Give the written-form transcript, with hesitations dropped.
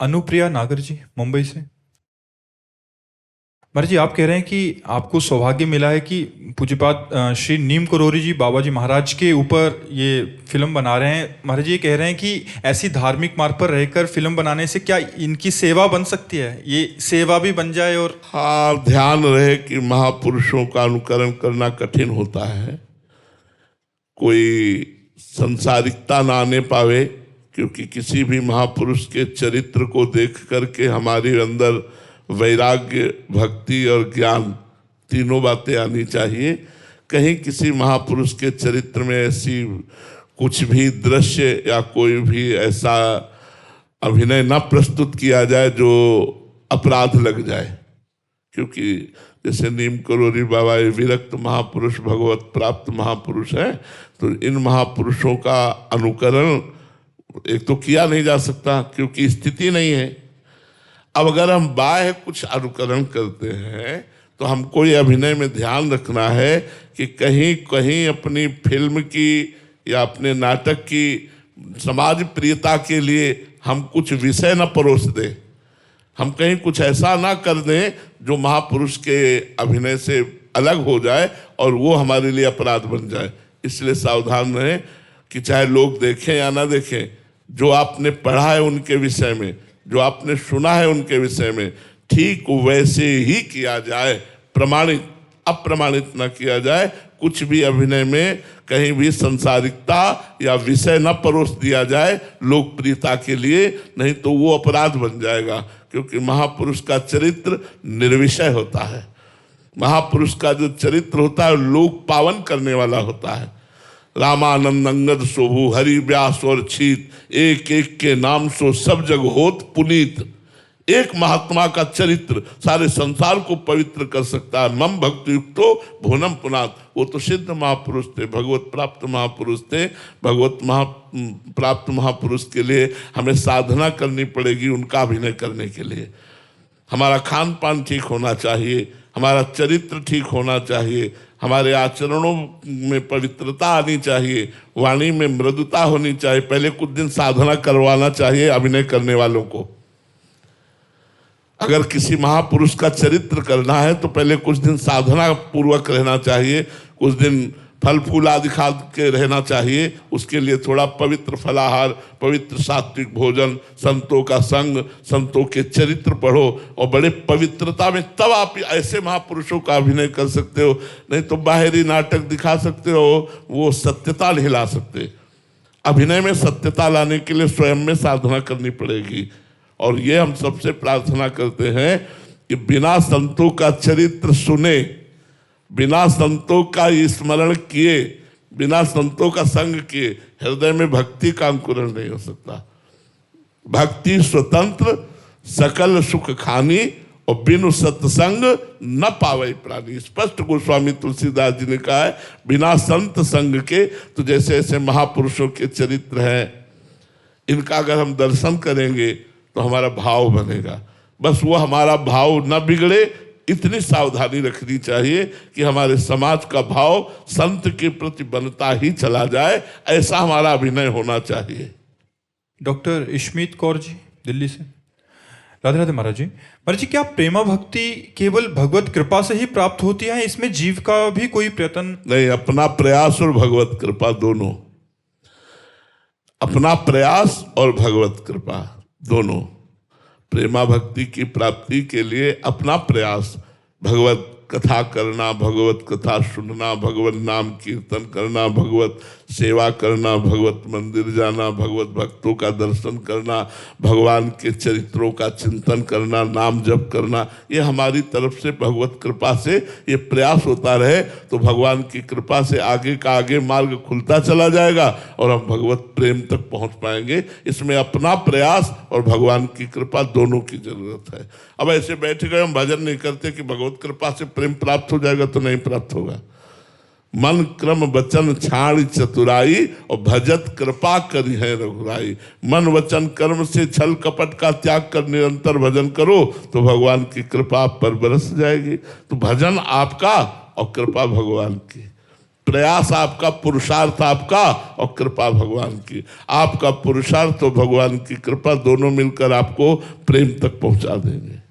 अनुप्रिया नागर जी, मुंबई से। महाराज जी, आप कह रहे हैं कि आपको सौभाग्य मिला है कि पूज्यपाद श्री नीम करोली जी बाबा जी महाराज के ऊपर ये फिल्म बना रहे हैं। महाराज जी ये कह रहे हैं कि ऐसी धार्मिक मार्ग पर रहकर फिल्म बनाने से क्या इनकी सेवा बन सकती है, ये सेवा भी बन जाए? और हाँ, ध्यान रहे कि महापुरुषों का अनुकरण करना कठिन होता है। कोई संसारिकता ना आने पावे, क्योंकि किसी भी महापुरुष के चरित्र को देख करके हमारे अंदर वैराग्य, भक्ति और ज्ञान तीनों बातें आनी चाहिए। कहीं किसी महापुरुष के चरित्र में ऐसी कुछ भी दृश्य या कोई भी ऐसा अभिनय न प्रस्तुत किया जाए जो अपराध लग जाए, क्योंकि जैसे नीम करोली बाबा विरक्त महापुरुष, भगवत प्राप्त महापुरुष है, तो इन महापुरुषों का अनुकरण एक तो किया नहीं जा सकता क्योंकि स्थिति नहीं है। अब अगर हम बाह्य कुछ अनुकरण करते हैं तो हमको ये अभिनय में ध्यान रखना है कि कहीं कहीं अपनी फिल्म की या अपने नाटक की समाज प्रियता के लिए हम कुछ विषय न परोस दें, हम कहीं कुछ ऐसा ना कर दें जो महापुरुष के अभिनय से अलग हो जाए और वो हमारे लिए अपराध बन जाए। इसलिए सावधान रहें कि चाहे लोग देखें या ना देखें, जो आपने पढ़ा है उनके विषय में, जो आपने सुना है उनके विषय में, ठीक वैसे ही किया जाए, प्रमाणित अप्रमाणित न किया जाए। कुछ भी अभिनय में कहीं भी संसारिकता या विषय न परोस दिया जाए लोकप्रियता के लिए, नहीं तो वो अपराध बन जाएगा। क्योंकि महापुरुष का चरित्र निर्विषय होता है, महापुरुष का जो चरित्र होता है लोक पावन करने वाला होता है। रामानंद अंगद शोभु, हरि व्यास और छीत, एक एक के नाम सो सब जग होत पुनीत। एक महात्मा का चरित्र सारे संसार को पवित्र कर सकता है। मम भक्ति युक्तो भुवनम पुनात, वो तो सिद्ध महापुरुष थे, भगवत प्राप्त महापुरुष थे। भगवत प्राप्त महापुरुष के लिए हमें साधना करनी पड़ेगी उनका अभिनय करने के लिए। हमारा खान पान ठीक होना चाहिए, हमारा चरित्र ठीक होना चाहिए, हमारे आचरणों में पवित्रता आनी चाहिए, वाणी में मृदुता होनी चाहिए। पहले कुछ दिन साधना करवाना चाहिए अभिनय करने वालों को। अगर किसी महापुरुष का चरित्र करना है तो पहले कुछ दिन साधना पूर्वक रहना चाहिए, कुछ दिन फल फूल आदि खा के रहना चाहिए। उसके लिए थोड़ा पवित्र फलाहार, पवित्र सात्विक भोजन, संतों का संग, संतों के चरित्र पढ़ो और बड़े पवित्रता में तब आप ऐसे महापुरुषों का अभिनय कर सकते हो। नहीं तो बाहरी नाटक दिखा सकते हो, वो सत्यता नहीं ला सकते। अभिनय में सत्यता लाने के लिए स्वयं में साधना करनी पड़ेगी। और ये हम सबसे प्रार्थना करते हैं कि बिना संतों का चरित्र सुने, बिना संतों का स्मरण किए, बिना संतों का संग किए हृदय में भक्ति का अंकुरण नहीं हो सकता। भक्ति स्वतंत्र सकल सुख खानी और बिनु सत्संग न पावे प्राणी। स्पष्ट गोस्वामी तुलसीदास जी ने कहा है, बिना संत संग के तो जैसे ऐसे महापुरुषों के चरित्र हैं, इनका अगर हम दर्शन करेंगे तो हमारा भाव बनेगा। बस वो हमारा भाव न बिगड़े, इतनी सावधानी रखनी चाहिए कि हमारे समाज का भाव संत के प्रति बनता ही चला जाए, ऐसा हमारा अभिनय होना चाहिए। डॉक्टर इश्मीत कौर जी, दिल्ली से। राधे राधे महाराज जी। महाराज जी, क्या प्रेमा भक्ति केवल भगवत कृपा से ही प्राप्त होती है, इसमें जीव का भी कोई प्रयत्न नहीं? अपना प्रयास और भगवत कृपा दोनों, अपना प्रयास और भगवत कृपा दोनों। प्रेमा भक्ति की प्राप्ति के लिए अपना प्रयास, भगवत कथा करना, भगवत कथा सुनना, भगवत नाम कीर्तन करना, भगवत सेवा करना, भगवत मंदिर जाना, भगवत भक्तों का दर्शन करना, भगवान के चरित्रों का चिंतन करना, नाम जप करना, ये हमारी तरफ से भगवत कृपा से ये प्रयास होता रहे तो भगवान की कृपा से आगे का आगे मार्ग खुलता चला जाएगा और हम भगवत प्रेम तक पहुंच पाएंगे। इसमें अपना प्रयास और भगवान की कृपा दोनों की जरूरत है। अब ऐसे बैठ गए हम भजन नहीं करते कि भगवत कृपा से प्रेम प्राप्त हो जाएगा, तो नहीं प्राप्त होगा। मन क्रम वचन छाड़ चतुराई और भजत कृपा करी है रघुराई। मन वचन कर्म से छल कपट का त्याग कर निरंतर भजन करो तो भगवान की कृपा आप पर बरस जाएगी। तो भजन आपका और कृपा भगवान की। प्रयास आपका, पुरुषार्थ आपका और कृपा भगवान की। आपका पुरुषार्थ और भगवान की कृपा दोनों मिलकर आपको प्रेम तक पहुंचा देंगे।